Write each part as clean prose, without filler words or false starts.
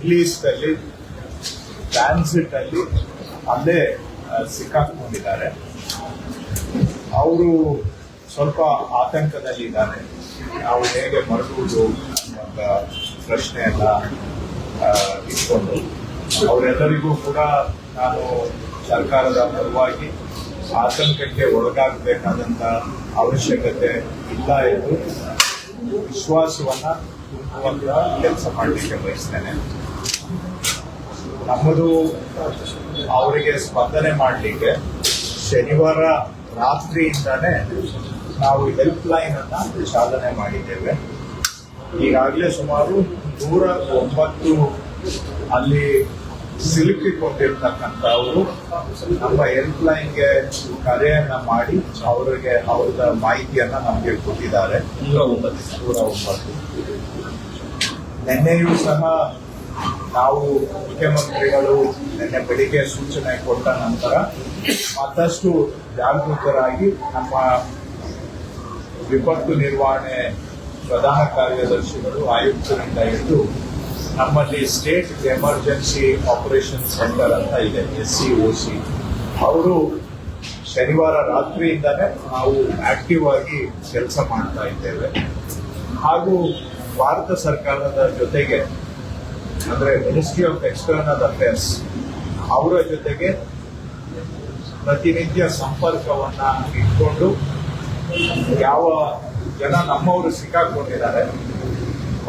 Middle East ಅಲ್ಲಿ transit ಅಲ್ಲಿ ಅಲ್ಲೇ ಸಿಕ್ಕಾಕೊಂಡಿದ್ದಾರೆ. ಅವರು ಸ್ವಲ್ಪ ಆತಂಕದಲ್ಲಿದ್ದಾರೆ. ನಾವು ಹೇಗೆ ಮರಳುವುದು ಅನ್ನುವಂಥ ಪ್ರಶ್ನೆ ಎಲ್ಲ ಇಟ್ಕೊಂಡು ಅವರೆಲ್ಲರಿಗೂ ಕೂಡ ನಾನು ಸರ್ಕಾರದ ಪರವಾಗಿ ಆತಂಕಕ್ಕೆ ಒಳಗಾಗಬೇಕಾದಂಥ ಅವಶ್ಯಕತೆ ಇಲ್ಲ ಎಂದು ವಿಶ್ವಾಸವನ್ನ ತುಂಬುವಂತ ಕೆಲಸ ಮಾಡಲಿಕ್ಕೆ ಬಯಸ್ತೇನೆ. ನಮ್ಮದು ಅವರಿಗೆ ಸ್ಪಂದನೆ ಮಾಡಲಿಕ್ಕೆ ಶನಿವಾರ ರಾತ್ರಿಯಿಂದಾನೇ ನಾವು ಹೆಲ್ಪ್ ಲೈನ್ ಅನ್ನ ಚಾಲನೆ ಮಾಡಿದ್ದೇವೆ. ಈಗಾಗಲೇ ಸುಮಾರು 109 ಅಲ್ಲಿ ಸಿಲುಕಿಕೊಂಡಿರ್ತಕ್ಕಂಥವರು ನಮ್ಮ ಹೆಲ್ಪ್ ಲೈನ್ಗೆ ಕರೆಯನ್ನ ಮಾಡಿ ಅವರಿಗೆ ಅವರ ಮಾಹಿತಿಯನ್ನ ನಮಗೆ ಕೊಟ್ಟಿದ್ದಾರೆ. 109 ನಿನ್ನೆಯೂ ಸಹ ನಾವು ಮುಖ್ಯಮಂತ್ರಿಗಳು ನಿನ್ನೆ ಬೆಳಿಗ್ಗೆ ಸೂಚನೆ ಕೊಟ್ಟ ನಂತರ ಮತ್ತಷ್ಟು ಜಾಗೃತರಾಗಿ ನಮ್ಮ ವಿಪತ್ತು ನಿರ್ವಹಣೆ ಪ್ರಧಾನ ಕಾರ್ಯದರ್ಶಿಗಳು ಆಯುಕ್ತರಿಂದ ಹಿಡಿದು ನಮ್ಮಲ್ಲಿ ಸ್ಟೇಟ್ ಎಮರ್ಜೆನ್ಸಿ ಆಪರೇಷನ್ ಸೆಂಟರ್ ಅಂತ ಇದೆ, SCOC, ಅವರು ಶನಿವಾರ ರಾತ್ರಿಯಿಂದಾನೇ ನಾವು ಆಕ್ಟಿವ್ ಆಗಿ ಕೆಲಸ ಮಾಡ್ತಾ ಇದ್ದೇವೆ. ಹಾಗೂ ಭಾರತ ಸರ್ಕಾರದ ಜೊತೆಗೆ ಅಂದ್ರೆ ಮಿನಿಸ್ಟ್ರಿ ಆಫ್ ಎಕ್ಸ್ಟರ್ನಲ್ ಅಫೇರ್ಸ್ ಅವರ ಜೊತೆಗೆ ಪ್ರತಿನಿತ್ಯ ಸಂಪರ್ಕವನ್ನ ಇಟ್ಕೊಂಡು ಯಾವ ಜನ ನಮ್ಮವರು ಸಿಕ್ಕಾಕೊಂಡಿದ್ದಾರೆ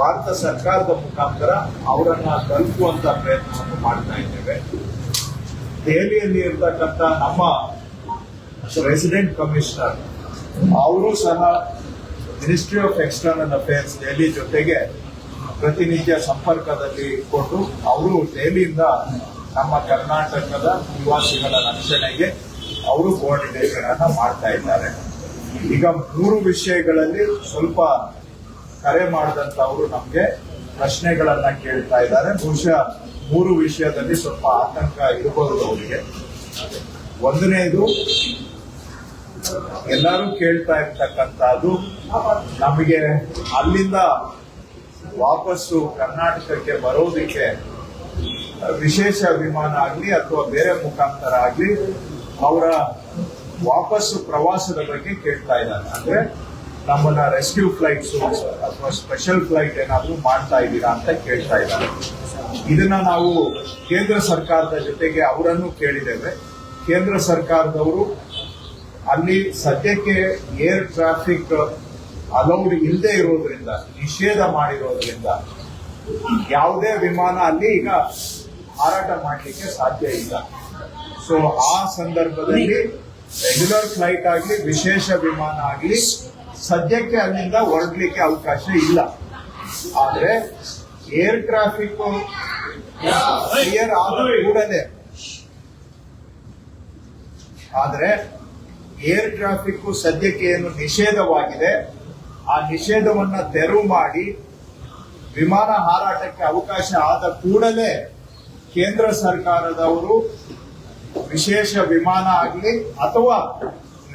ಭಾರತ ಸರ್ಕಾರದ ಮುಖಾಂತರ ಅವರನ್ನ ತಲುಪುವಂತ ಪ್ರಯತ್ನವನ್ನು ಮಾಡ್ತಾ ಇದ್ದೇವೆ. ದೆಹಲಿಯಲ್ಲಿ ಇರ್ತಕ್ಕಂಥ ನಮ್ಮ ರೆಸಿಡೆಂಟ್ ಕಮಿಷನರ್ ಅವರು ಸಹ ministry of external affairs Delhi ಜೊತೆಗೆ ಪ್ರತಿನಿತ್ಯ ಸಂಪರ್ಕದಲ್ಲಿ ಇಟ್ಕೊಂಡು ಅವರು ದೆಹಲಿಯಿಂದ ನಮ್ಮ ಕರ್ನಾಟಕದ ನಿವಾಸಿಗಳ ರಕ್ಷಣೆಗೆ ಅವರು ಕೋಆರ್ಡಿನೇಷನ್ ಅನ್ನ ಮಾಡ್ತಾ ಇದ್ದಾರೆ. ಈಗ 3 ವಿಷಯಗಳಲ್ಲಿ ಸ್ವಲ್ಪ ಕರೆ ಮಾಡಿದಂತವರು ನಮ್ಗೆ ಪ್ರಶ್ನೆಗಳನ್ನ ಕೇಳ್ತಾ ಇದ್ದಾರೆ. ಬಹುಶಃ 3 ವಿಷಯದಲ್ಲಿ ಸ್ವಲ್ಪ ಆತಂಕ ಇರಬಹುದು ಅವರಿಗೆ. ಒಂದನೇದು, ಎಲ್ಲರೂ ಕೇಳ್ತಾ ಇರ್ತಕ್ಕಂಥದ್ದು, ನಮಗೆ ಅಲ್ಲಿಂದ ವಾಪಸ್ಸು ಕರ್ನಾಟಕಕ್ಕೆ ಬರೋದಕ್ಕೆ ವಿಶೇಷ ವಿಮಾನ ಆಗಲಿ ಅಥವಾ ಬೇರೆ ಮುಖಾಂತರ ಆಗಲಿ ಅವರ ವಾಪಸ್ಸು ಪ್ರವಾಸದ ಬಗ್ಗೆ ಕೇಳ್ತಾ ಇದ್ದಾರೆ. ಅಂದ್ರೆ ನಮ್ಮನ್ನ ರೆಸ್ಕ್ಯೂ ಫ್ಲೈಟ್ಸ್ ಅಥವಾ ಸ್ಪೆಷಲ್ ಫ್ಲೈಟ್ ಏನಾದರೂ ಮಾಡ್ತಾ ಇದ್ದೀರಾ ಅಂತ ಕೇಳ್ತಾ ಇದ್ದಾರೆ. ಇದನ್ನ ನಾವು ಕೇಂದ್ರ ಸರ್ಕಾರದ ಜೊತೆಗೆ ಅವರನ್ನು ಕೇಳಿದ್ದೇವೆ. ಕೇಂದ್ರ ಸರ್ಕಾರದವರು ಅಲ್ಲಿ ಸದ್ಯಕ್ಕೆ ಏರ್ ಟ್ರಾಫಿಕ್ ಅಲೌಡ್ ಇಲ್ಲದೆ ಇರೋದ್ರಿಂದ, ನಿಷೇಧ ಮಾಡಿರೋದ್ರಿಂದ ಯಾವುದೇ ವಿಮಾನ ಅಲ್ಲಿ ಈಗ ಹಾರಾಟ ಮಾಡಲಿಕ್ಕೆ ಸಾಧ್ಯ ಇಲ್ಲ. ಸೊ ಆ ಸಂದರ್ಭದಲ್ಲಿ ರೆಗ್ಯುಲರ್ ಫ್ಲೈಟ್ ಆಗಲಿ ವಿಶೇಷ ವಿಮಾನ ಆಗಲಿ ಸದ್ಯಕ್ಕೆ ಅಲ್ಲಿಂದ ಹೊರಡ್ಲಿಕ್ಕೆ ಅವಕಾಶ ಇಲ್ಲ. ಆದ್ರೆ ಏರ್ ಟ್ರಾಫಿಕ್ ಕ್ಲಿಯರ್ ಆದ ಕೂಡಲೇ ಆದ್ರೆ ಏರ್ ಟ್ರಾಫಿಕ್ ಸದ್ಯಕ್ಕೆ ಏನು ನಿಷೇಧವಾಗಿದೆ ಆ ನಿಷೇಧವನ್ನ ತೆರವು ಮಾಡಿ ವಿಮಾನ ಹಾರಾಟಕ್ಕೆ ಅವಕಾಶ ಆದ ಕೂಡಲೇ ಕೇಂದ್ರ ಸರ್ಕಾರದವರು ವಿಶೇಷ ವಿಮಾನ ಆಗಲಿ ಅಥವಾ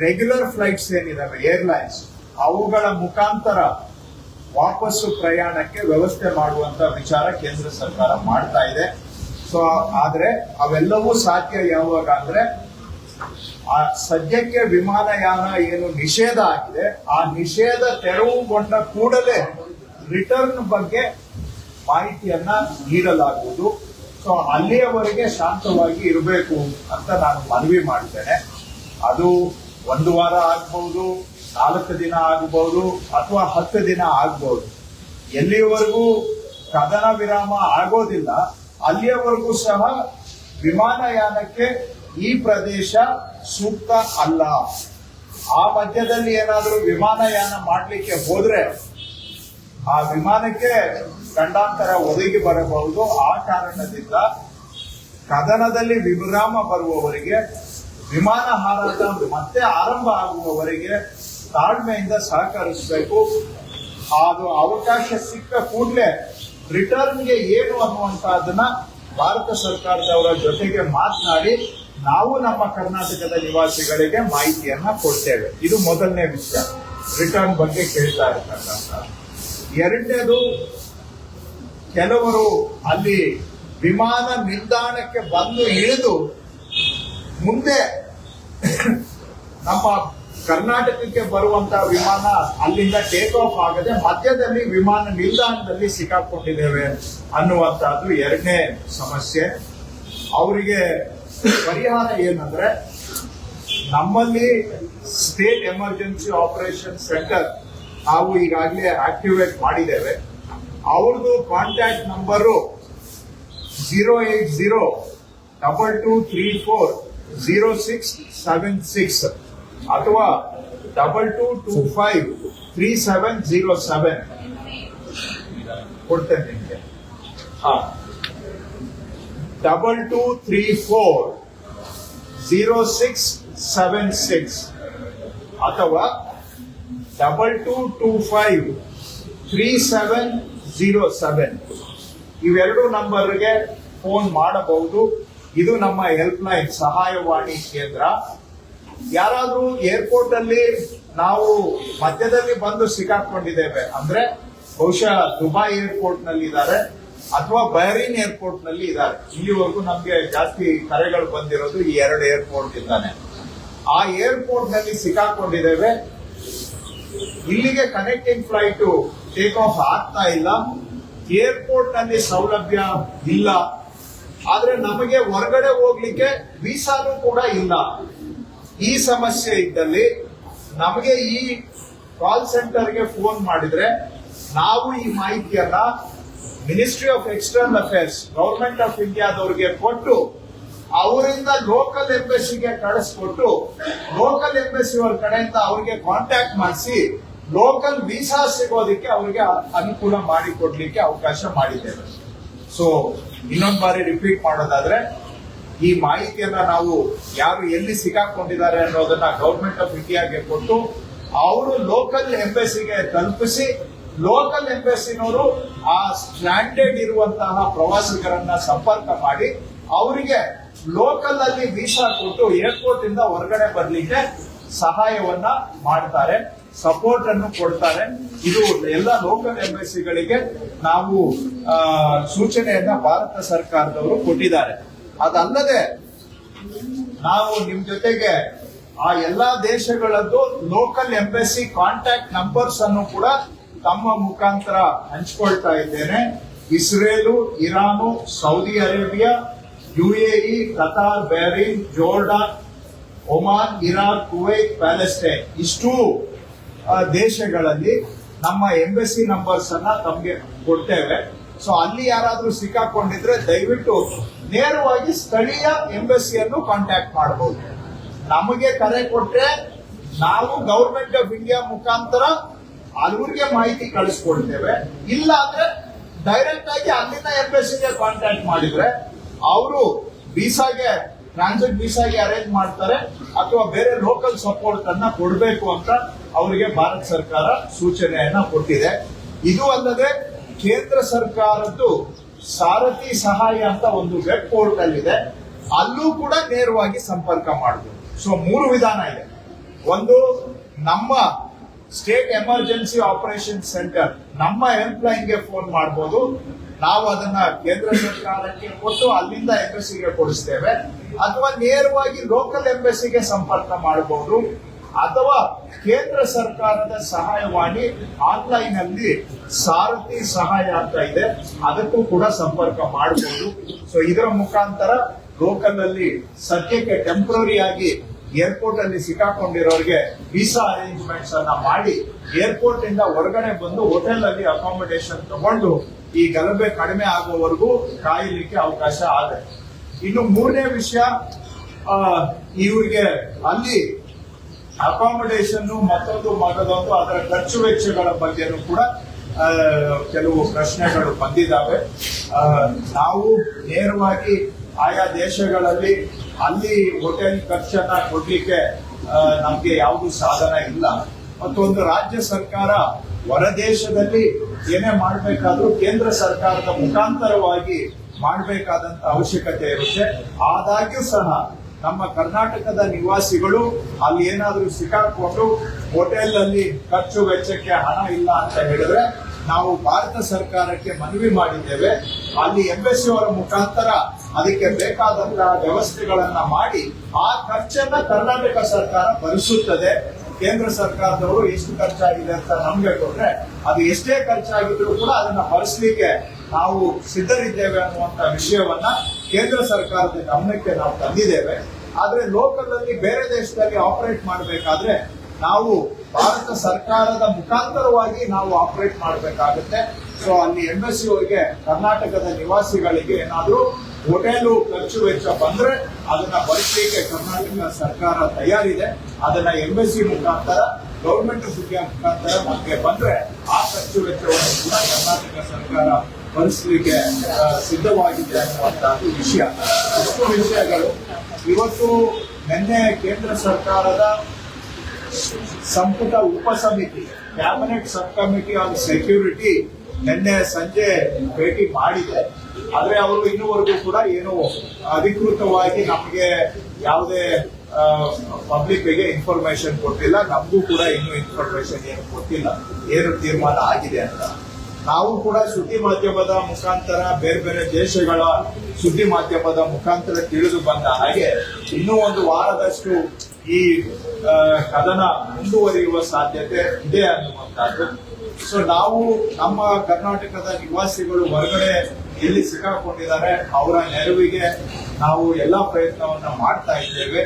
ರೆಗ್ಯುಲರ್ ಫ್ಲೈಟ್ಸ್ ಏನಿದಾವೆ ಏರ್ಲೈನ್ಸ್ ಅವುಗಳ ಮುಖಾಂತರ ವಾಪಸ್ಸು ಪ್ರಯಾಣಕ್ಕೆ ವ್ಯವಸ್ಥೆ ಮಾಡುವಂತ ವಿಚಾರ ಕೇಂದ್ರ ಸರ್ಕಾರ ಮಾಡ್ತಾ ಇದೆ. ಸೊ ಆದ್ರೆ ಅವೆಲ್ಲವೂ ಸಾಧ್ಯ ಯಾವಾಗ ಅಂದ್ರೆ ಆ ಸದ್ಯಕ್ಕೆ ವಿಮಾನಯಾನ ಏನು ನಿಷೇಧ ಆಗಿದೆ ಆ ನಿಷೇಧ ತೆರವುಗೊಂಡ ಕೂಡಲೇ ರಿಟರ್ನ್ ಬಗ್ಗೆ ಮಾಹಿತಿಯನ್ನ ನೀಡಲಾಗುವುದು. ಸೊ ಅಲ್ಲಿಯವರೆಗೆ ಶಾಂತವಾಗಿ ಇರಬೇಕು ಅಂತ ನಾನು ಮನವಿ ಮಾಡ್ತೇನೆ. ಅದು 1 ವಾರ ಆಗ್ಬಹುದು, 4 ದಿನ ಆಗಬಹುದು ಅಥವಾ 10 ದಿನ ಆಗಬಹುದು. ಎಲ್ಲಿಯವರೆಗೂ ಕದನ ವಿರಾಮ ಆಗೋದಿಲ್ಲ ಅಲ್ಲಿಯವರೆಗೂ ಸಹ ವಿಮಾನಯಾನಕ್ಕೆ ಈ ಪ್ರದೇಶ ಸೂಕ್ತ ಅಲ್ಲ. ಆ ಮಧ್ಯದಲ್ಲಿ ಏನಾದರೂ ವಿಮಾನಯಾನ ಮಾಡಲಿಕ್ಕೆ ಹೋದ್ರೆ ಆ ವಿಮಾನಕ್ಕೆ ಗಂಡಾಂತರ ಒದಗಿ ಬರಬಹುದು. ಆ ಕಾರಣದಿಂದ ಕದನದಲ್ಲಿ ವಿರಾಮ ಬರುವವರೆಗೆ ವಿಮಾನ ಹಾರಾಟ ಮತ್ತೆ ಆರಂಭ ಆಗುವವರೆಗೆ ತಾಳ್ಮೆಯಿಂದ ಸಹಕರಿಸಬೇಕು. ಅದು ಅವಕಾಶ ಸಿಕ್ಕ ಕೂಡಲೇ ರಿಟರ್ನ್ಗೆ ಏನು ಅನ್ನುವಂತಹದನ್ನ ಭಾರತ ಸರ್ಕಾರದವರ ಜೊತೆಗೆ ಮಾತನಾಡಿ ನಾವು ನಮ್ಮ ಕರ್ನಾಟಕದ ನಿವಾಸಿಗಳಿಗೆ ಮಾಹಿತಿಯನ್ನ ಕೊಡ್ತೇವೆ. ಇದು ಮೊದಲನೇ ವಿಷಯ, ರಿಟರ್ನ್ ಬಗ್ಗೆ ಕೇಳ್ತಾ ಇರ್ತಕ್ಕಂಥ. ಎರಡನೇದು, ಕೆಲವರು ಅಲ್ಲಿ ವಿಮಾನ ನಿಲ್ದಾಣಕ್ಕೆ ಬಂದು ಇಳಿದು ಮುಂದೆ ನಮ್ಮ ಕರ್ನಾಟಕಕ್ಕೆ ಬರುವಂತಹ ವಿಮಾನ ಅಲ್ಲಿಂದ ಟೇಕ್ ಆಫ್ ಆಗದೆ ಮಧ್ಯದಲ್ಲಿ ವಿಮಾನ ನಿಲ್ದಾಣದಲ್ಲಿ ಸಿಕ್ಕಾಕೊಂಡಿದ್ದೇವೆ ಅನ್ನುವಂತಹದ್ದು ಎರಡನೇ ಸಮಸ್ಯೆ. ಅವರಿಗೆ ಪರಿಹಾರ ಏನಂದ್ರೆ, ನಮ್ಮಲ್ಲಿ ಸ್ಟೇಟ್ ಎಮರ್ಜೆನ್ಸಿ ಆಪರೇಷನ್ ಸೆಂಟರ್ ನಾವು ಈಗಾಗಲೇ ಆಕ್ಟಿವೇಟ್ ಮಾಡಿದ್ದೇವೆ. ಅವ್ರದ್ದು ಕಾಂಟ್ಯಾಕ್ಟ್ ನಂಬರು 08022340676 ಅಥವಾ 22253707 ಕೊಡ್ತೇನೆ ನಿಮಗೆ. 22340676 ಅಥವಾ 22253707 ಇವೆರಡು ನಂಬರ್ಗೆ ಫೋನ್ ಮಾಡಬಹುದು. ಇದು ನಮ್ಮ ಹೆಲ್ಪ್ ಲೈನ್ ಸಹಾಯವಾಣಿ ಕೇಂದ್ರ. ಯಾರಾದ್ರೂ ಏರ್ಪೋರ್ಟ್ ಅಲ್ಲಿ ನಾವು ಮಧ್ಯದಲ್ಲಿ ಬಂದು ಸಿಕ್ಕಾಕೊಂಡಿದ್ದೇವೆ ಅಂದ್ರೆ ಬಹುಶಃ ದುಬೈ ಏರ್ಪೋರ್ಟ್ ನಲ್ಲಿ ಇದ್ದಾರೆ ಅಥವಾ ಬಹರೀನ್ ಏರ್ಪೋರ್ಟ್ ನಲ್ಲಿ ಇದ್ದಾರೆ. ಇಲ್ಲಿವರೆಗೂ ನಮ್ಗೆ ಜಾಸ್ತಿ ಕರೆಗಳು ಬಂದಿರೋದು ಈ ಎರಡು ಏರ್ಪೋರ್ಟ್ ಇಂದಾನೆ. ಆ ಏರ್ಪೋರ್ಟ್ ನಲ್ಲಿ ಸಿಕ್ಕಾಕೊಂಡಿದ್ದೇವೆ, ಇಲ್ಲಿಗೆ ಕನೆಕ್ಟಿಂಗ್ ಫ್ಲೈಟ್ ಟೇಕ್ ಆಫ್ ಆಗ್ತಾ ಇಲ್ಲ, ಏರ್ಪೋರ್ಟ್ ನಲ್ಲಿ ಸೌಲಭ್ಯ ಇಲ್ಲ, ಆದ್ರೆ ನಮಗೆ ಹೊರಗಡೆ ಹೋಗ್ಲಿಕ್ಕೆ ವೀಸಾನು ಕೂಡ ಇಲ್ಲ. ಈ ಸಮಸ್ಯೆ ಇದ್ದಲ್ಲಿ ನಮಗೆ ಈ ಕಾಲ್ ಸೆಂಟರ್ಗೆ ಫೋನ್ ಮಾಡಿದ್ರೆ ನಾವು ಈ ಮಾಹಿತಿಯನ್ನ ministry of external affairs government of ಇಂಡಿಯಾದವ್ರಿಗೆ ಕೊಟ್ಟು ಅವರಿಂದ ಲೋಕಲ್ ಎಂಬಸಿಗೆ ಕಳಿಸ್ಕೊಟ್ಟು ಲೋಕಲ್ ಎಂಬಸಿ ಅವ್ರ ಕಡೆಯಿಂದ ಅವ್ರಿಗೆ ಕಾಂಟ್ಯಾಕ್ಟ್ ಮಾಡಿಸಿ ಲೋಕಲ್ ವೀಸಾ ಸಿಗೋದಕ್ಕೆ ಅವ್ರಿಗೆ ಅನುಕೂಲ ಮಾಡಿಕೊಡ್ಲಿಕ್ಕೆ ಅವಕಾಶ ಮಾಡಿದ್ದೇವೆ. ಸೊ ಇನ್ನೊಂದು ಬಾರಿ ರಿಪೀಟ್ ಮಾಡೋದಾದ್ರೆ, ಈ ಮಾಹಿತಿಯನ್ನ ನಾವು ಯಾರು ಎಲ್ಲಿ ಸಿಕ್ಕಾಕೊಂಡಿದ್ದಾರೆ ಅನ್ನೋದನ್ನ ಗವರ್ಮೆಂಟ್ ಆಫ್ ಇಂಡಿಯಾಗೆ ಕೊಟ್ಟು ಅವರು ಲೋಕಲ್ ಎಂಬಸಿಗೆ ತಲುಪಿಸಿ ಲೋಕಲ್ ಎಂಬಸಿನವರು ಆ ಸ್ಟ್ಯಾಂಡರ್ಡ್ ಇರುವಂತಹ ಪ್ರವಾಸಿಗರನ್ನ ಸಂಪರ್ಕ ಮಾಡಿ ಅವರಿಗೆ ಲೋಕಲ್ ಅಲ್ಲಿ ವೀಸಾ ಕೊಟ್ಟು ಏರ್ಪೋರ್ಟ್ ಇಂದ ಹೊರಗಡೆ ಬರ್ಲಿಕ್ಕೆ ಸಹಾಯವನ್ನ ಮಾಡ್ತಾರೆ, ಸಪೋರ್ಟ್ ಅನ್ನು ಕೊಡ್ತಾರೆ. ಇದು ಎಲ್ಲ ಲೋಕಲ್ ಎಂಬಸಿಗಳಿಗೆ ನಾವು ಸೂಚನೆಯನ್ನ ಭಾರತ ಸರ್ಕಾರದವರು ಕೊಟ್ಟಿದ್ದಾರೆ. ಅದಲ್ಲದೆ ನಾವು ನಿಮ್ ಜೊತೆಗೆ ಆ ಎಲ್ಲಾ ದೇಶಗಳದ್ದು ಲೋಕಲ್ ಎಂಬಸಿ ಕಾಂಟ್ಯಾಕ್ಟ್ ನಂಬರ್ಸ್ ಅನ್ನು ಕೂಡ ತಮ್ಮ ಮುಖಾಂತರ ಹಂಚಿಕೊಳ್ತಾ ಇದ್ದೇನೆ. Israel, Iran, Saudi Arabia, UAE, Qatar, Bahrain, Jordan, Oman, Iraq, Kuwait, Palestine ಇಷ್ಟು ದೇಶಗಳಲ್ಲಿ ನಮ್ಮ ಎಂಬಸಿ ನಂಬರ್ಸ್ ಅನ್ನ ತಮ್ಗೆ ಕೊಡ್ತೇವೆ. ಸೊ ಅಲ್ಲಿ ಯಾರಾದ್ರೂ ಸಿಕ್ಕಾಕೊಂಡಿದ್ರೆ ದಯವಿಟ್ಟು ನೇರವಾಗಿ ಸ್ಥಳೀಯ ಎಂಬಸಿಯನ್ನು ಕಾಂಟ್ಯಾಕ್ಟ್ ಮಾಡಬಹುದು. ನಮಗೆ ಕರೆ ಕೊಟ್ರೆ ನಾವು ಗವರ್ಮೆಂಟ್ ಆಫ್ ಇಂಡಿಯಾ ಮುಖಾಂತರ ಅವ್ರಿಗೆ ಮಾಹಿತಿ ಕಳಿಸ್ಕೊಡ್ತೇವೆ. ಇಲ್ಲ ಅಂದ್ರೆ ಡೈರೆಕ್ಟ್ ಆಗಿ ಅಲ್ಲಿನ ಎಂಬಸಿಗೆ ಕಾಂಟ್ಯಾಕ್ಟ್ ಮಾಡಿದ್ರೆ ಅವರು ವೀಸಾಗೆ ಟ್ರಾನ್ಸಿಟ್ ವೀಸಾಗೆ ಅರೇಂಜ್ ಮಾಡ್ತಾರೆ ಅಥವಾ ಬೇರೆ ಲೋಕಲ್ ಸಪೋರ್ಟ್ ಅನ್ನ ಕೊಡಬೇಕು ಅಂತ ಅವರಿಗೆ ಭಾರತ ಸರ್ಕಾರ ಸೂಚನೆಯನ್ನ ಕೊಟ್ಟಿದೆ. ಇದು ಅಲ್ಲದೆ ಕೇಂದ್ರ ಸರ್ಕಾರದ್ದು ಸಾರಥಿ ಸಹಾಯ ಅಂತ ಒಂದು ವೆಬ್ ಪೋರ್ಟಲ್ ಇದೆ, ಅಲ್ಲೂ ಕೂಡ ನೇರವಾಗಿ ಸಂಪರ್ಕ ಮಾಡಬಹುದು. ಸೊ 3 ವಿಧಾನ ಇದೆ. ಒಂದು, ನಮ್ಮ ಸ್ಟೇಟ್ ಎಮರ್ಜೆನ್ಸಿ ಆಪರೇಷನ್ ಸೆಂಟರ್ ನಮ್ಮ ಹೆಲ್ಪ್ ಲೈನ್ಗೆ ಫೋನ್ ಮಾಡಬಹುದು, ನಾವು ಅದನ್ನ ಕೇಂದ್ರ ಸರ್ಕಾರಕ್ಕೆ ಕೊಟ್ಟು ಅಲ್ಲಿಂದ ಎಂಬಸಿಗೆ ಕೊಡಿಸ್ತೇವೆ. ಅಥವಾ ನೇರವಾಗಿ ಲೋಕಲ್ ಎಂಬಸಿಗೆ ಸಂಪರ್ಕ ಮಾಡಬಹುದು. ಅಥವಾ ಕೇಂದ್ರ ಸರ್ಕಾರದ ಸಹಾಯವಾಣಿ ಆನ್ಲೈನ್ ಅಲ್ಲಿ ಸಾರಥಿ ಸಹಾಯ ಅಂತ ಇದೆ, ಅದಕ್ಕೂ ಕೂಡ ಸಂಪರ್ಕ ಮಾಡಬಹುದು. ಸೊ ಇದರ ಮುಖಾಂತರ ಲೋಕಲ್ ಅಲ್ಲಿ ಸದ್ಯಕ್ಕೆ ಟೆಂಪರರಿ ಆಗಿ ಏರ್ಪೋರ್ಟ್ ಅಲ್ಲಿ ಸಿಕ್ಕಾಕೊಂಡಿರೋರಿಗೆ ವೀಸಾ ಅರೇಂಜ್ಮೆಂಟ್ಸ್ ಅನ್ನ ಮಾಡಿ ಏರ್ಪೋರ್ಟ್ ಇಂದ ಹೊರಗಡೆ ಬಂದು ಹೋಟೆಲ್ ಅಲ್ಲಿ ಅಕಾಮಿಡೇಷನ್ ತಗೊಂಡು ಈ ಗಲಭೆ ಕಡಿಮೆ ಆಗುವವರೆಗೂ ಕಾಯಲಿಕ್ಕೆ ಅವಕಾಶ ಆಗುತ್ತೆ. ಇನ್ನು 3ನೇ ವಿಷಯ, ಇವರಿಗೆ ಅಲ್ಲಿ ಅಕಾಮಿಡೇಷನ್ ಮತ್ತೊಂದು ಅದರ ಖರ್ಚು ವೆಚ್ಚಗಳ ಬಗ್ಗೆನೂ ಕೂಡ ಕೆಲವು ಪ್ರಶ್ನೆಗಳು ಬಂದಿದ್ದಾವೆ. ನಾವು ನೇರವಾಗಿ ಆಯಾ ದೇಶಗಳಲ್ಲಿ ಅಲ್ಲಿ ಹೋಟೆಲ್ ಖರ್ಚನ್ನ ಕೊಡ್ಲಿಕ್ಕೆ ನಮ್ಗೆ ಯಾವುದು ಸಾಧನ ಇಲ್ಲ. ಮತ್ತೊಂದು ರಾಜ್ಯ ಸರ್ಕಾರ ಹೊರದೇಶದಲ್ಲಿ ಏನೇ ಮಾಡಬೇಕಾದ್ರೂ ಕೇಂದ್ರ ಸರ್ಕಾರದ ಮುಖಾಂತರವಾಗಿ ಮಾಡಬೇಕಾದಂತ ಅವಶ್ಯಕತೆ ಇರುತ್ತೆ. ಆದಾಗ್ಯೂ ಸಹ ನಮ್ಮ ಕರ್ನಾಟಕದ ನಿವಾಸಿಗಳು ಅಲ್ಲಿ ಏನಾದ್ರೂ ಸಿಕ್ಕಾಕೊಂಡು ಹೋಟೆಲ್ ಅಲ್ಲಿ ಖರ್ಚು ವೆಚ್ಚಕ್ಕೆ ಹಣ ಇಲ್ಲ ಅಂತ ಹೇಳಿದ್ರೆ ನಾವು ಭಾರತ ಸರ್ಕಾರಕ್ಕೆ ಮನವಿ ಮಾಡಿದ್ದೇವೆ. ಅಲ್ಲಿ ಎಂಬೆಸಿ ಅವರ ಮುಖಾಂತರ ಅದಕ್ಕೆ ಬೇಕಾದಂತಹ ವ್ಯವಸ್ಥೆಗಳನ್ನ ಮಾಡಿ ಆ ಖರ್ಚನ್ನ ಕರ್ನಾಟಕ ಸರ್ಕಾರ ಭರಿಸುತ್ತದೆ. ಕೇಂದ್ರ ಸರ್ಕಾರದವರು ಎಷ್ಟು ಖರ್ಚಾಗಿದೆ ಅಂತ ನಮ್ಗೆ ಕೊಟ್ರೆ ಅದು ಎಷ್ಟೇ ಖರ್ಚಾಗಿದ್ರು ಕೂಡ ಅದನ್ನ ಭರಿಸಲಿಕ್ಕೆ ನಾವು ಸಿದ್ಧರಿದ್ದೇವೆ ಅನ್ನುವಂತ ವಿಷಯವನ್ನ ಕೇಂದ್ರ ಸರ್ಕಾರದ ಗಮನಕ್ಕೆ ನಾವು ತಂದಿದ್ದೇವೆ. ಆದ್ರೆ ಲೋಕಲ್ ಅಲ್ಲಿ ಬೇರೆ ದೇಶದಲ್ಲಿ ಆಪರೇಟ್ ಮಾಡಬೇಕಾದ್ರೆ ನಾವು ಭಾರತ ಸರ್ಕಾರದ ಮುಖಾಂತರವಾಗಿ ನಾವು ಆಪರೇಟ್ ಮಾಡಬೇಕಾಗುತ್ತೆ. ಸೊ ಅಲ್ಲಿ ಎಂಬೆಸಿ ಅವರಿಗೆ ಕರ್ನಾಟಕದ ನಿವಾಸಿಗಳಿಗೆ ಏನಾದ್ರೂ ಹೋಟೆಲು ಖರ್ಚು ವೆಚ್ಚ ಬಂದ್ರೆ ಅದನ್ನ ಭರಿಸಲಿಕ್ಕೆ ಕರ್ನಾಟಕ ಸರ್ಕಾರ ತಯಾರಿದೆ. ಅದನ್ನ ಎಂಬೆಸಿ ಮುಖಾಂತರ ಗೌರ್ಮೆಂಟ್ ಮುಖಾಂತರ ನಮಗೆ ಬಂದ್ರೆ ಆ ಖರ್ಚು ವೆಚ್ಚವನ್ನು ಕೂಡ ಕರ್ನಾಟಕ ಸರ್ಕಾರ ಭರಿಸಲಿಕ್ಕೆ ಸಿದ್ಧವಾಗಿದೆ ಅನ್ನುವಂತಹದ್ದು ವಿಷಯ. ಇಷ್ಟು ವಿಷಯಗಳು ಇವತ್ತು ನಿನ್ನೆ ಕೇಂದ್ರ ಸರ್ಕಾರದ ಸಂಪುಟ ಉಪಸಮಿತಿ cabinet sub committee on security ನಿನ್ನೆ ಸಂಜೆ ಭೇಟಿ ಮಾಡಿದೆ. ಆದ್ರೆ ಅವರು ಇನ್ನೂವರೆಗೂ ಕೂಡ ಏನು ಅಧಿಕೃತವಾಗಿ ನಮಗೆ ಯಾವುದೇ ಪಬ್ಲಿಕ್ ಗೆ ಇನ್ಫಾರ್ಮೇಶನ್ ಕೊಟ್ಟಿಲ್ಲ. ನಮಗೂ ಕೂಡ ಇನ್ನೂ ಇನ್ಫಾರ್ಮೇಶನ್ ಏನು ಕೊಟ್ಟಿಲ್ಲ ಏನು ತೀರ್ಮಾನ ಆಗಿದೆ ಅಂತ. ನಾವು ಕೂಡ ಸುದ್ದಿ ಮಾಧ್ಯಮದ ಮುಖಾಂತರ ಬೇರೆ ಬೇರೆ ದೇಶಗಳ ಸುದ್ದಿ ಮಾಧ್ಯಮದ ಮುಖಾಂತರ ತಿಳಿದು ಬಂದ ಹಾಗೆ ಇನ್ನೂ ಒಂದು ವಾರದಷ್ಟು ಈ ಕದನ ಮುಂದುವರಿಯುವ ಸಾಧ್ಯತೆ ಇದೆ ಅನ್ನುವಂಥದ್ದು. ಸೊ ನಾವು ನಮ್ಮ ಕರ್ನಾಟಕದ ನಿವಾಸಿಗಳು ಹೊರಗಡೆ ಎಲ್ಲಿ ಸಿಕ್ಕಾಕೊಂಡಿದ್ದಾರೆ ಅವರ ನೆರವಿಗೆ ನಾವು ಎಲ್ಲಾ ಪ್ರಯತ್ನವನ್ನ ಮಾಡ್ತಾ ಇದ್ದೇವೆ.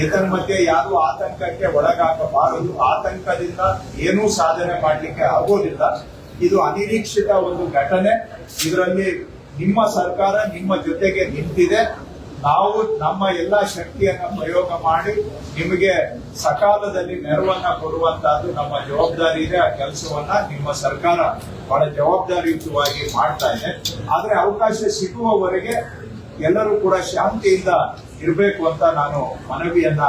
ಏತನ್ಮಧ್ಯೆ ಯಾರು ಆತಂಕಕ್ಕೆ ಒಳಗಾಗಬಾರದು. ಆತಂಕದಿಂದ ಏನೂ ಸಾಧನೆ ಮಾಡಲಿಕ್ಕೆ ಆಗೋದಿಲ್ಲ. ಇದು ಅನಿರೀಕ್ಷಿತ ಒಂದು ಘಟನೆ. ಇದರಲ್ಲಿ ನಿಮ್ಮ ಸರ್ಕಾರ ನಿಮ್ಮ ಜೊತೆಗೆ ನಿಂತಿದೆ. ನಾವು ನಮ್ಮ ಎಲ್ಲಾ ಶಕ್ತಿಯನ್ನ ಪ್ರಯೋಗ ಮಾಡಿ ನಿಮಗೆ ಸಕಾಲದಲ್ಲಿ ನೆರವನ್ನ ಕೊಡುವಂತಹದ್ದು ನಮ್ಮ ಜವಾಬ್ದಾರಿ ಇದೆ. ಆ ಕೆಲಸವನ್ನ ನಿಮ್ಮ ಸರ್ಕಾರ ಬಹಳ ಜವಾಬ್ದಾರಿಯುತವಾಗಿ ಮಾಡ್ತಾ ಇದೆ. ಆದ್ರೆ ಅವಕಾಶ ಸಿಗುವವರೆಗೆ ಎಲ್ಲರೂ ಕೂಡ ಶಾಂತಿಯಿಂದ ಇರಬೇಕು ಅಂತ ನಾನು ಮನವಿಯನ್ನ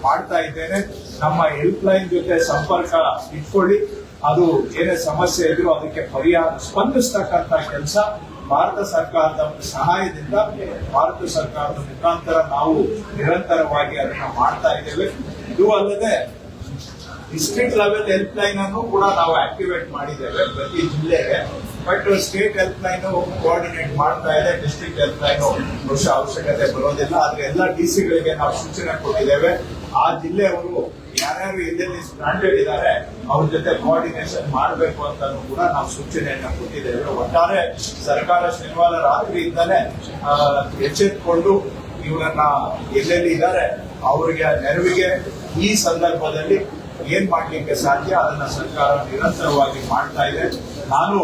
ಮಾಡ್ತಾ ಇದ್ದೇನೆ. ನಮ್ಮ ಹೆಲ್ಪ್ ಲೈನ್ ಜೊತೆ ಸಂಪರ್ಕ ಇಟ್ಕೊಳ್ಳಿ. ಅದು ಏನೇ ಸಮಸ್ಯೆ ಇದ್ರೂ ಅದಕ್ಕೆ ಪರಿಹಾರ ಸ್ಪಂದಿಸ್ತಕ್ಕಂತ ಕೆಲಸ ಭಾರತ ಸರ್ಕಾರದ ಸಹಾಯದಿಂದ ಭಾರತ ಸರ್ಕಾರದ ಮುಖಾಂತರ ನಾವು ನಿರಂತರವಾಗಿ ಅದನ್ನ ಮಾಡ್ತಾ ಇದ್ದೇವೆ. ಇದು ಅಲ್ಲದೆ ಡಿಸ್ಟ್ರಿಕ್ಟ್ ಲೆವೆಲ್ ಹೆಲ್ಪ್ ಲೈನ್ ಅನ್ನು ಕೂಡ ನಾವು ಆಕ್ಟಿವೇಟ್ ಮಾಡಿದ್ದೇವೆ ಪ್ರತಿ ಜಿಲ್ಲೆಗೆ. But state help line coordinate ಮಾಡ್ತಾ ಇದೆ. ಡಿಸ್ಟ್ರಿಕ್ಟ್ ಹೆಲ್ಪ್ ಲೈನ್ ಬಹುಶಃ ಅವಶ್ಯಕತೆ ಬರೋದಿಲ್ಲ. ಆದ್ರೆ ಎಲ್ಲ ಡಿಸಿಗಳಿಗೆ ನಾವು ಸೂಚನೆ ಕೊಟ್ಟಿದ್ದೇವೆ. ಆ ಜಿಲ್ಲೆಯವರು ಯಾರ್ಯಾರು ಎಲ್ಲೆಲ್ಲಿ ಸ್ಟ್ಯಾಂಡರ್ಡ್ ಇದ್ದಾರೆ ಅವ್ರ ಜೊತೆ ಕೋಆರ್ಡಿನೇಷನ್ ಮಾಡಬೇಕು ಅಂತ ಕೂಡ ನಾವು ಸೂಚನೆಯನ್ನ ಕೊಟ್ಟಿದ್ದೇವೆ. ಒಟ್ಟಾರೆ ಸರ್ಕಾರ ಶನಿವಾರ ರಾತ್ರಿಯಿಂದಲೇ ಎಚ್ಚೆತ್ತುಕೊಂಡು ಇವರನ್ನ ಎಲ್ಲೆಲ್ಲಿ ಇದ್ದಾರೆ ಅವರಿಗೆ ನೆರವಿಗೆ ಈ ಸಂದರ್ಭದಲ್ಲಿ ಏನ್ ಮಾಡ್ಲಿಕ್ಕೆ ಸಾಧ್ಯ ಅದನ್ನ ಸರ್ಕಾರ ನಿರಂತರವಾಗಿ ಮಾಡ್ತಾ ಇದೆ. ನಾನು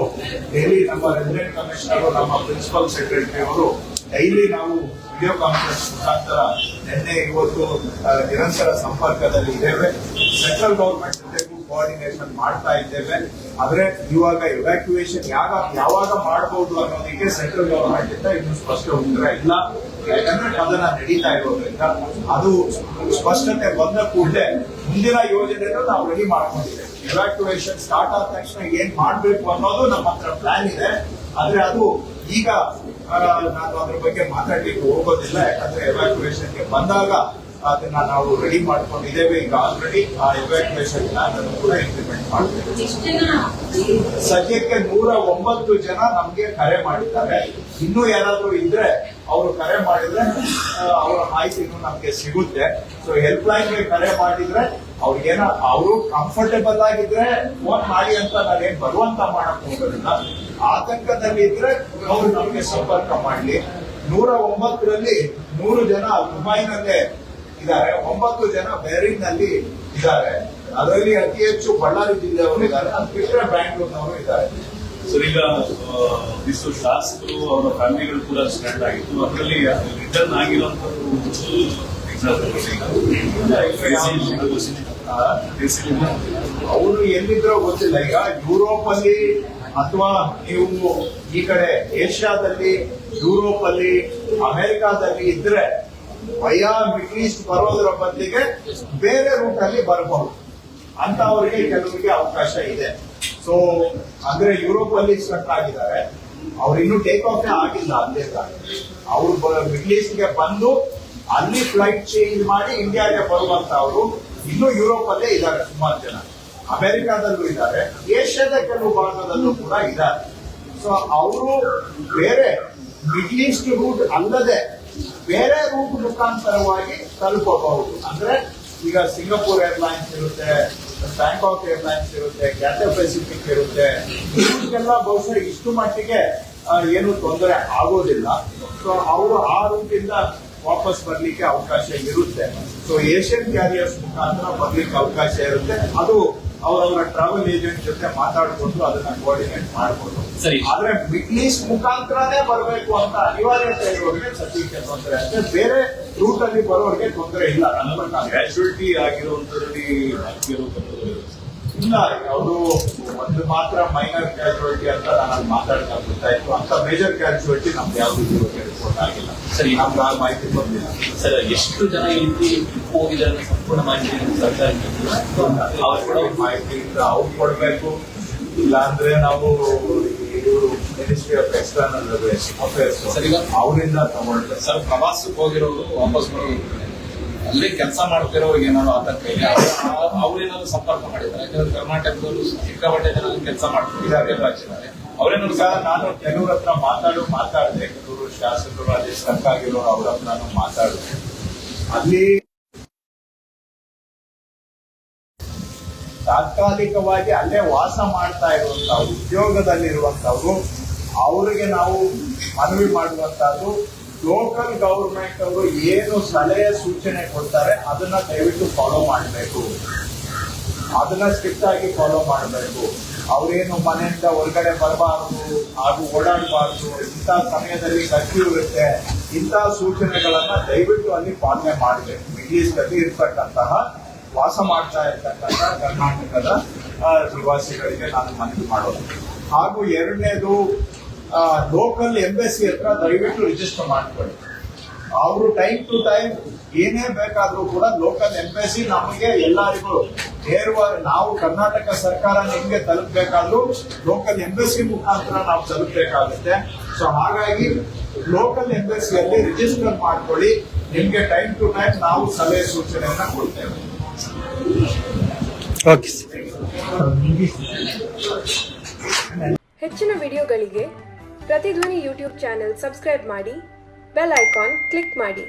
ಡೈಲಿ ನಮ್ಮ ರೆಸಿಡೆಂಟ್ ಕಮಿಷನರ್ ನಮ್ಮ ಪ್ರಿನ್ಸಿಪಲ್ ಸೆಕ್ರೆಟರಿ ಅವರು ಡೈಲಿ ನಾವು ವಿಡಿಯೋ ಕಾನ್ಫರೆನ್ಸ್ ಮುಖಾಂತರ ನಿನ್ನೆ ಇವತ್ತು ನಿರಂತರ ಸಂಪರ್ಕದಲ್ಲಿ ಇದ್ದೇವೆ. ಸೆಂಟ್ರಲ್ ಗವರ್ಮೆಂಟ್ ಜೊತೆಗೂ ಕೋಆರ್ಡಿನೇಷನ್ ಮಾಡ್ತಾ ಇದ್ದೇವೆ. ಆದ್ರೆ ಇವಾಗ ಎವ್ಯಾಕ್ಯುಯೇಷನ್ ಯಾವಾಗ ಮಾಡಬಹುದು ಅನ್ನೋದಕ್ಕೆ ಸೆಂಟ್ರಲ್ ಗವರ್ಮೆಂಟ್ ಇಂದ ಇನ್ನೂ ಸ್ಪಷ್ಟ ಉತ್ತರ ಇಲ್ಲ. ಯಾಕಂದ್ರೆ ಕದನ ನಡೀತಾ ಇರೋದ್ರಿಂದ ಅದು ಸ್ಪಷ್ಟತೆ ಬಂದ ಕೂಡಲೇ ಮುಂದಿನ ಯೋಜನೆಯನ್ನು ನಾವು ರೆಡಿ ಮಾಡ್ಕೊಂಡಿದ್ದೇವೆ. ಎವ್ಯಾಕ್ಯುಯೇಷನ್ ಸ್ಟಾರ್ಟ್ ಆದ ತಕ್ಷಣ ಏನ್ ಮಾಡ್ಬೇಕು ಅನ್ನೋದು ನಮ್ಮ ಹತ್ರ ಪ್ಲಾನ್ ಇದೆ. ಆದ್ರೆ ಅದು ಈಗ ನಾನು ಅದ್ರ ಬಗ್ಗೆ ಮಾತಾಡ್ಲಿಕ್ಕೆ ಹೋಗೋದಿಲ್ಲ. ಯಾಕಂದ್ರೆ ಎವ್ಯಾಕ್ಯುಯೇಷನ್ಗೆ ಬಂದಾಗ ಅದನ್ನ ನಾವು ರೆಡಿ ಮಾಡ್ಕೊಂಡಿದ್ದೇವೆ. ಈಗ ಆಲ್ರೆಡಿ ಆ ಎವ್ಯಾಕ್ಯುಯೇಷನ್ ಪ್ಲಾನ್ ಅನ್ನು ಕೂಡ ಇಂಪ್ಲಿಮೆಂಟ್ ಮಾಡ್ತೇವೆ. ಸದ್ಯಕ್ಕೆ 109 ಜನ ನಮ್ಗೆ ಕರೆ ಮಾಡಿದ್ದಾರೆ. ಇನ್ನೂ ಯಾರಾದ್ರೂ ಇದ್ರೆ ಅವರು ಕರೆ ಮಾಡಿದ್ರೆ ಅವರ ಮಾಹಿತಿನೂ ನಮ್ಗೆ ಸಿಗುತ್ತೆ. ಸೊ ಹೆಲ್ಪ್ ಲೈನ್ಗೆ ಕರೆ ಮಾಡಿದ್ರೆ ಅವ್ರಿಗೇನ ಅವರು ಕಂಫರ್ಟೇಬಲ್ ಆಗಿದ್ರೆ ಫೋನ್ ಮಾಡಿ ಅಂತ ನಾವೇನ್ ಬರುವಂತ ಮಾಡಕ್ ಹೋಗೋದಿಲ್ಲ. ಆತಂಕದಲ್ಲಿ ಇದ್ರೆ ಅವರು ನಮ್ಗೆ ಸಂಪರ್ಕ ಮಾಡಲಿ. 109ರಲ್ಲಿ 100 ಜನ ದುಬೈನಲ್ಲೇ ಇದ್ದಾರೆ, 9 ಜನ ಬೇರಿನಲ್ಲಿ ಇದ್ದಾರೆ. ಅದರಲ್ಲಿ ಅತಿ ಹೆಚ್ಚು ಬಳ್ಳಾರಿ ಜಿಲ್ಲೆಯವರು ಇದ್ದಾರೆ. ಅದು ಬಿಟ್ಟರೆ ಬ್ಯಾಂಗ್ಳೂರ್ನವರು ಇದ್ದಾರೆ. ಸರ್, ಈಗ ಇಷ್ಟು ಶಾಸಕರು ಅವರ ಫ್ಯಾಮಿಲಿಗಳು ಕೂಡ ಸ್ಟ್ಯಾಂಡ್ ಆಗಿತ್ತು. ಅದರಲ್ಲಿ ರಿಟರ್ನ್ ಆಗಿರುವಂತದ್ದು ಅವರು ಎಲ್ಲಿದ್ರೋ ಗೊತ್ತಿಲ್ಲ. ಈಗ ಯುರೋಪ್ ಅಲ್ಲಿ ಅಥವಾ ನೀವು ಈ ಕಡೆ ಏಷ್ಯಾದಲ್ಲಿ, ಯುರೋಪ್ ಅಲ್ಲಿ, ಅಮೆರಿಕಾದಲ್ಲಿ ಇದ್ರೆ ವಯಾ ಮಿಡ್ಲ್ ಈಸ್ಟ್ ಬರೋದ್ರ ಬದಲಿಗೆ ಬೇರೆ ರೂಟ್ ಅಲ್ಲಿ ಬರಬಹುದು ಅಂತವರಿಗೆ ಕೆಲವರಿಗೆ ಅವಕಾಶ ಇದೆ. ಸೊ ಅಂದ್ರೆ ಯುರೋಪ್ ಅಲ್ಲಿ ಸ್ಟಕ್ ಆಗಿದ್ದಾರೆ. ಅವ್ರು ಇನ್ನೂ ಟೇಕ್ ಆಫ್ ಆಗಿಲ್ಲ. ಅಲ್ಲೇ ಅವ್ರು ಮಿಡ್ಲ್ ಈಸ್ಟ್ ಗೆ ಬಂದು ಅಲ್ಲಿ ಫ್ಲೈಟ್ ಚೇಂಜ್ ಮಾಡಿ ಇಂಡಿಯಾಗೆ ಬರುವಂತ ಅವರು ಇನ್ನೂ ಯುರೋಪ್ ಅಲ್ಲೇ ಇದ್ದಾರೆ ಸುಮಾರು ಜನ. ಅಮೆರಿಕಾದಲ್ಲೂ ಇದ್ದಾರೆ, ಏಷ್ಯಾದ ಕೆಲವು ಭಾಗದಲ್ಲೂ ಕೂಡ ಇದ್ದಾರೆ. ಸೊ ಅವರು ಬೇರೆ ಮಿಡ್ಲ್ ಈಸ್ಟ್ ರೂಟ್ ಅಲ್ಲದೆ ಬೇರೆ ರೂಟ್ ಮುಖಾಂತರವಾಗಿ ತಲುಪಬಹುದು. ಅಂದ್ರೆ ಈಗ ಸಿಂಗಾಪುರ್ ಏರ್ಲೈನ್ಸ್ ಇರುತ್ತೆ, ಬ್ಯಾಂಕಾಕ್ ಏರ್ಲೈನ್ಸ್ ಇರುತ್ತೆ, ಕ್ಯಾಥೆ ಪೆಸಿಫಿಕ್ ಇರುತ್ತೆ. ಇವರಿಗೆಲ್ಲ ಬಹುಶಃ ಇಷ್ಟು ಮಟ್ಟಿಗೆ ಏನು ತೊಂದರೆ ಆಗೋದಿಲ್ಲ. ಸೊ ಅವರು ಆ ರೂಟಿಂದ ವಾಪಸ್ ಬರ್ಲಿಕ್ಕೆ ಅವಕಾಶ ಇರುತ್ತೆ. ಸೊ ಏಷ್ಯನ್ ಕ್ಯಾರಿಯರ್ಸ್ ಮುಖಾಂತರ ಬರ್ಲಿಕ್ಕೆ ಅವಕಾಶ ಇರುತ್ತೆ. ಅದು ಅವರವರ ಟ್ರಾವೆಲ್ ಏಜೆಂಟ್ ಜೊತೆ ಮಾತಾಡ್ಕೊಂಡು ಅದನ್ನ ಕೋಆರ್ಡಿನೇಟ್ ಮಾಡ್ಬೋದು. ಸರಿ. ಆದ್ರೆ ಮಿಡ್ಲ್ ಈಸ್ಟ್ ಮುಖಾಂತರನೇ ಬರಬೇಕು ಅಂತ ಅನಿವಾರ್ಯತೆ ಇರೋರಿಗೆ ಸದ್ಯಕ್ಕೆ ತೊಂದರೆ. ಅಂದ್ರೆ ಬೇರೆ ರೂಟ್ ಅಲ್ಲಿ ಬರೋರಿಗೆ ತೊಂದರೆ ಇಲ್ಲ. ಕ್ಯಾಶುಯಾಲಿಟಿ ಆಗಿರುವಂತದ್ರಲ್ಲಿ ಇಲ್ಲ, ಅವರು ಒಂದು ಮಾತ್ರ ಮೈನರ್ ಕ್ಯಾಶುಯಾಲಿಟಿ ಅಂತ ನಾನು ಮಾತಾಡ್ತಾ ಗೊತ್ತಾಯ್ತು. ಅಂತ ಮೇಜರ್ ಕ್ಯಾಶುಯಾಲಿಟಿ ನಮ್ಗೆ ಯಾವ್ದು ರಿಪೋರ್ಟ್ ಆಗಿಲ್ಲ. ಸರಿ, ನಮ್ಗೆ ಆ ಮಾಹಿತಿ ಬಂದಿಲ್ಲ. ಸರ್, ಎಷ್ಟು ಜನ ಇಲ್ಲಿ ಹೋಗಿದ್ದಾರೆ ಸಂಪೂರ್ಣ ಮಾಹಿತಿ ಸರ್ಕಾರ ಅವ್ರು ಕೂಡ ಮಾಹಿತಿ ಅವ್ರು ಕೊಡ್ಬೇಕು. ಇಲ್ಲ ಅಂದ್ರೆ ನಾವು ಮಿನಿಸ್ಟ್ರಿ ಆಫ್ ಎಕ್ಸ್ಟರ್ನಲ್ ಅಫೇರ್ಸ್ ಅವರಿಂದ ತಗೊಳ್ಬೇಕು. ಸರ್, ಪ್ರವಾಸಕ್ಕೆ ಹೋಗಿರೋರು ವಾಪಸ್ ಬರೋದು ಅಲ್ಲಿ ಕೆಲಸ ಮಾಡ್ತಿರೋ ಏನಾದ್ರು ಆತಂಕ ಇದೆ, ಅವ್ರೇನಾದ್ರು ಸಂಪರ್ಕ ಮಾಡಿದ್ದಾರೆ? ಯಾಕಂದ್ರೆ ಕರ್ನಾಟಕದಲ್ಲೂ ಸಿಕ್ಕಾಪಟ್ಟೆ ಜನ ಕೆಲಸ ಮಾಡ್ತಿದ್ದಾರೆ ರಾಜ್ಯದಲ್ಲಿ. ಅವ್ರೇನಾದ್ರು ಈಗ ನಾನು ಕೆಲವ್ರ ಹತ್ರ ಮಾತಾಡಿದೆ, ಕೆಲವರು ಶಾಸಕರು ಅಲ್ಲಿ ಸ್ಟಕ್ ಆಗಿರೋರು ಅವ್ರ ಹತ್ರ ನಾನು ಮಾತಾಡಿದೆ. ಅಲ್ಲಿ ತಾತ್ಕಾಲಿಕವಾಗಿ ಅಲ್ಲೇ ವಾಸ ಮಾಡ್ತಾ ಇರುವಂತಹ ಉದ್ಯೋಗದಲ್ಲಿರುವಂತವ್ರು, ಅವರಿಗೆ ನಾವು ಮನವಿ ಮಾಡುವಂತಹದ್ದು, ಲೋಕಲ್ ಗವರ್ಮೆಂಟ್ ಅವರು ಏನು ಸಲಹೆ ಸೂಚನೆ ಕೊಡ್ತಾರೆ ಅದನ್ನ ದಯವಿಟ್ಟು ಫಾಲೋ ಮಾಡಬೇಕು. ಅದನ್ನ ಸ್ಟ್ರಿಕ್ಟ್ ಆಗಿ ಫಾಲೋ ಮಾಡಬೇಕು. ಅವ್ರೇನು ಮನೆಯಿಂದ ಹೊರಗಡೆ ಬರಬಾರ್ದು, ಹಾಗೂ ಓಡಾಡಬಾರ್ದು, ಇಂಥ ಸಮಯದಲ್ಲಿ ಕರ್ಫ್ಯೂ ಇರುತ್ತೆ, ಇಂತಹ ಸೂಚನೆಗಳನ್ನ ದಯವಿಟ್ಟು ಅಲ್ಲಿ ಪಾಲನೆ ಮಾಡಬೇಕು. ಮಿಡ್ಲ್ ಈಸ್ಟ್ ಅಲ್ಲಿ ಇರ್ತಕ್ಕಂತಹ ವಾಸ ಮಾಡ್ತಾ ಇರ್ತಕ್ಕಂಥ ಕರ್ನಾಟಕದ ನಿವಾಸಿಗಳಿಗೆ ನಾನು ಮನವಿ ಮಾಡೋದು. ಹಾಗೂ ಎರಡನೇದು, ಲೋಕಲ್ ಎಂಬೆಸಿ ಹತ್ರ ದಯವಿಟ್ಟು ರಿಜಿಸ್ಟರ್ ಮಾಡ್ಕೊಳ್ಳಿ. ಅವರು ಟೈಮ್ ಟು ಟೈಮ್ ಏನೇ ಬೇಕಾದ್ರೂ ಕೂಡ ಲೋಕಲ್ ಎಂಬೆಸಿ ನಮಗೆ ಎಲ್ಲರಿಗೂ ನೇರವಾಗಿ, ನಾವು ಕರ್ನಾಟಕ ಸರ್ಕಾರ ನಿಮ್ಗೆ ತಲುಪಬೇಕಾದ್ರೂ ಲೋಕಲ್ ಎಂಬೆಸಿ ಮುಖಾಂತರ ನಾವು ತಲುಪಬೇಕಾಗುತ್ತೆ. ಸೊ ಹಾಗಾಗಿ ಲೋಕಲ್ ಎಂಬೆಸಿಯಲ್ಲಿ ರಿಜಿಸ್ಟರ್ ಮಾಡ್ಕೊಳ್ಳಿ. ನಿಮ್ಗೆ ಟೈಮ್ ಟು ಟೈಮ್ ನಾವು ಸಲಹೆ ಸೂಚನೆಯನ್ನ ಕೊಡ್ತೇವೆ. ಹೆಚ್ಚಿನ ವಿಡಿಯೋಗಳಿಗೆ ಪ್ರತಿಧ್ವನಿ ಯೂಟ್ಯೂಬ್ ಚಾನೆಲ್ ಸಬ್ಸ್ಕ್ರೈಬ್ ಮಾಡಿ, ಬೆಲ್ ಐಕಾನ್ ಕ್ಲಿಕ್ ಮಾಡಿ.